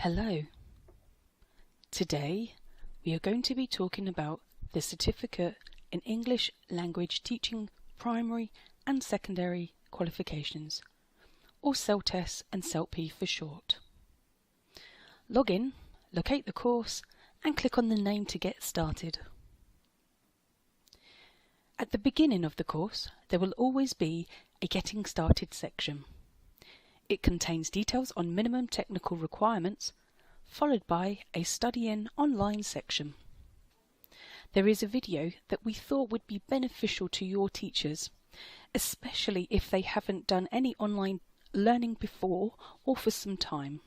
Hello. Today we are going to be talking about the Certificate in English Language Teaching Primary and Secondary Qualifications, or CELT and CELT for short. Log in, locate the course and click on the name to get started. At the beginning of the course there will always be a Getting Started section. It contains details on minimum technical requirements, followed by a Studying Online section. There is a video that we thought would be beneficial to your teachers, especially if they haven't done any online learning before or for some time.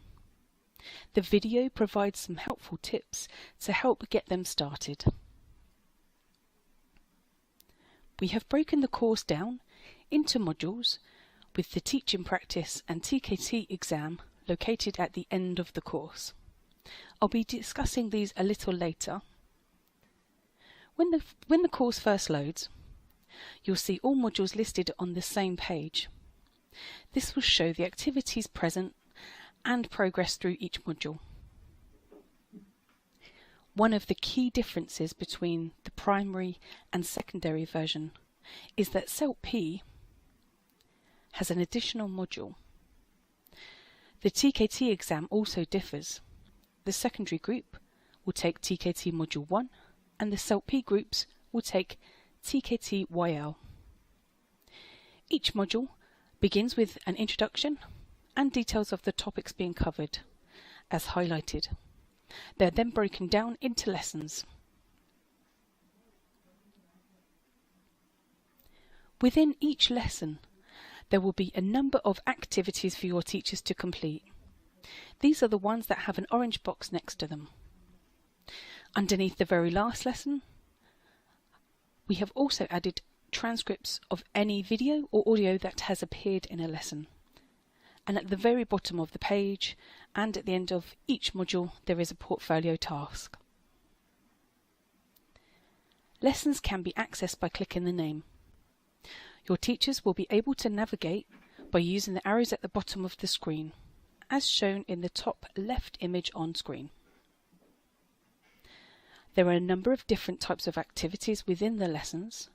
The video provides some helpful tips to help get them started. We have broken the course down into modules, with the Teaching Practice and TKT exam located at the end of the course. I'll be discussing these a little later. When the course first loads, you'll see all modules listed on the same page. This will show the activities present and progress through each module. One of the key differences between the primary and secondary version is that CELT has an additional module. The TKT exam also differs. The secondary group will take TKT Module 1 and the CELT groups will take TKT YL. Each module begins with an introduction and details of the topics being covered, as highlighted. They are then broken down into lessons. Within each lesson, there will be a number of activities for your teachers to complete. These are the ones that have an orange box next to them. Underneath the very last lesson, we have also added transcripts of any video or audio that has appeared in a lesson. And at the very bottom of the page and at the end of each module, there is a portfolio task. Lessons can be accessed by clicking the name. Your teachers will be able to navigate by using the arrows at the bottom of the screen, as shown in the top left image on screen. There are a number of different types of activities within the lessons.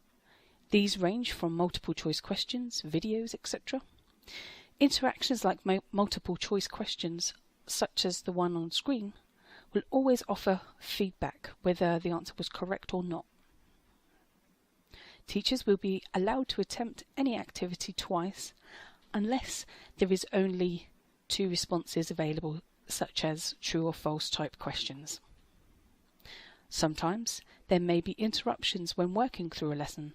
These range from multiple choice questions, videos, etc. Interactions like multiple choice questions, such as the one on screen, will always offer feedback whether the answer was correct or not. Teachers will be allowed to attempt any activity twice unless there is only 2 responses available, such as true or false type questions. Sometimes there may be interruptions when working through a lesson.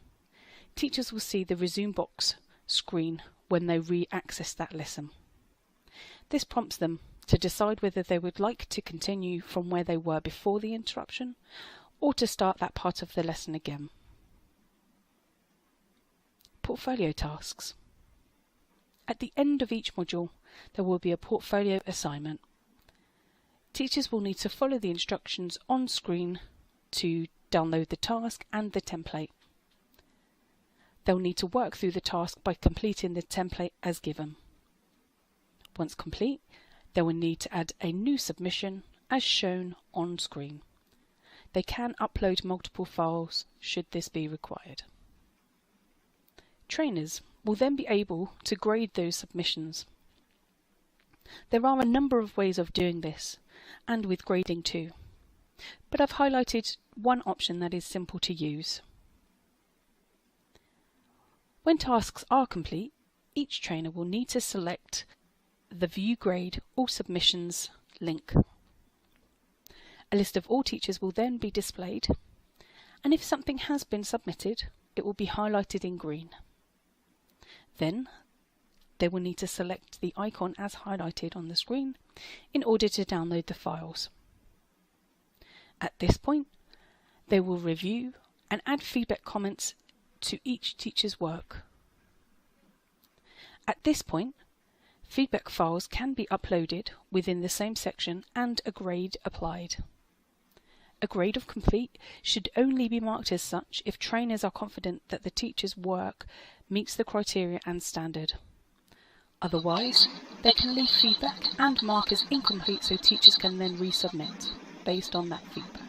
Teachers will see the resume box screen when they re-access that lesson. This prompts them to decide whether they would like to continue from where they were before the interruption or to start that part of the lesson again. Portfolio tasks. At the end of each module, there will be a portfolio assignment. Teachers will need to follow the instructions on screen to download the task and the template. They'll need to work through the task by completing the template as given. Once complete, they will need to add a new submission as shown on screen. They can upload multiple files should this be required. Trainers will then be able to grade those submissions. There are a number of ways of doing this, and with grading too, but I've highlighted one option that is simple to use. When tasks are complete, each trainer will need to select the View Grade All Submissions link. A list of all teachers will then be displayed, and if something has been submitted, it will be highlighted in green. Then they will need to select the icon as highlighted on the screen in order to download the files. At this point, they will review and add feedback comments to each teacher's work. At this point, feedback files can be uploaded within the same section and a grade applied. A grade of complete should only be marked as such if trainers are confident that the teacher's work meets the criteria and standard. Otherwise, they can leave feedback and mark as incomplete so teachers can then resubmit based on that feedback.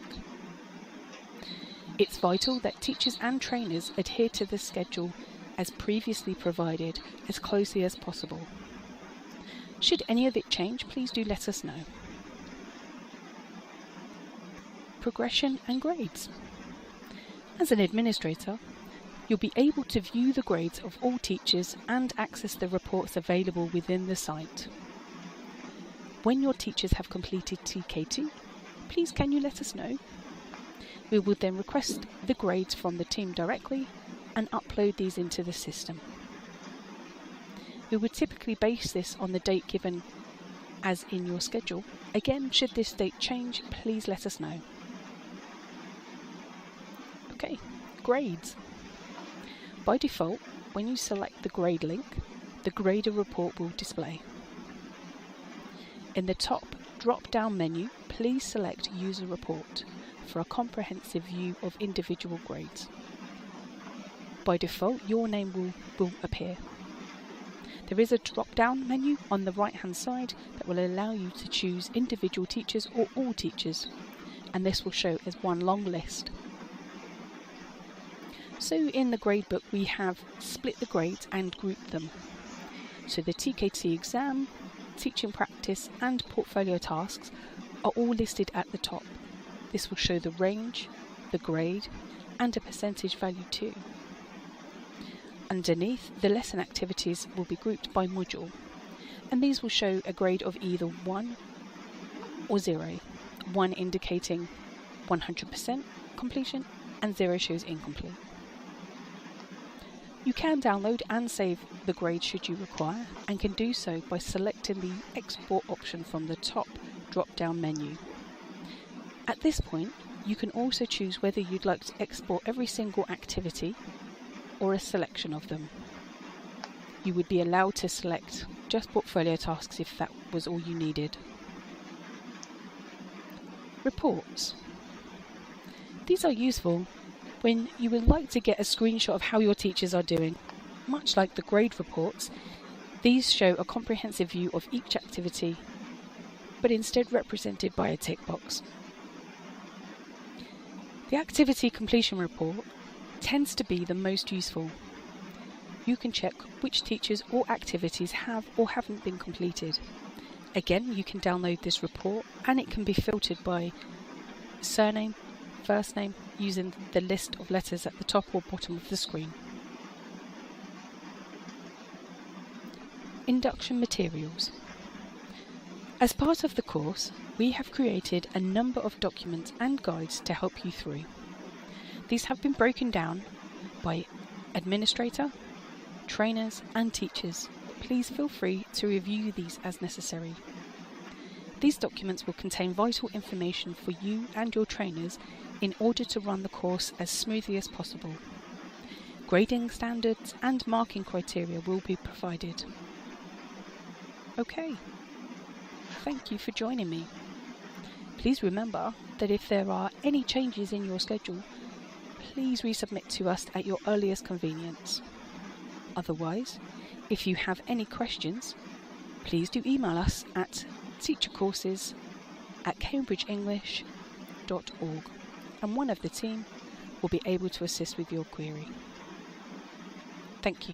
It's vital that teachers and trainers adhere to the schedule as previously provided as closely as possible. Should any of it change, please do let us know. Progression and grades. As an administrator, you'll be able to view the grades of all teachers and access the reports available within the site. When your teachers have completed TKT, please can you let us know? We will then request the grades from the team directly and upload these into the system. We would typically base this on the date given as in your schedule. Again, should this date change, please let us know. Okay, grades. By default, when you select the grade link, the grader report will display. In the top drop-down menu, please select User Report for a comprehensive view of individual grades. By default, your name will appear. There is a drop-down menu on the right-hand side that will allow you to choose individual teachers or all teachers, and this will show as one long list. So in the gradebook we have split the grades and grouped them. So the TKT exam, teaching practice and portfolio tasks are all listed at the top. This will show the range, the grade and a percentage value too. Underneath, the lesson activities will be grouped by module, and these will show a grade of either 1 or 0, 1 indicating 100% completion and 0 shows incomplete. You can download and save the grade should you require, and can do so by selecting the export option from the top drop-down menu. At this point, you can also choose whether you'd like to export every single activity or a selection of them. You would be allowed to select just portfolio tasks if that was all you needed. Reports. These are useful when you would like to get a screenshot of how your teachers are doing. Much like the grade reports, these show a comprehensive view of each activity, but instead represented by a tick box. The activity completion report tends to be the most useful. You can check which teachers or activities have or haven't been completed. Again, you can download this report and it can be filtered by surname, first name, using the list of letters at the top or bottom of the screen. Induction materials. As part of the course, we have created a number of documents and guides to help you through. These have been broken down by administrator, trainers and teachers. Please feel free to review these as necessary. These documents will contain vital information for you and your trainers in order to run the course as smoothly as possible. Grading standards and marking criteria will be provided. Okay, thank you for joining me. Please remember that if there are any changes in your schedule, please resubmit to us at your earliest convenience. Otherwise, if you have any questions, please do email us at teachercourses@cambridgeenglish.org and one of the team will be able to assist with your query. Thank you.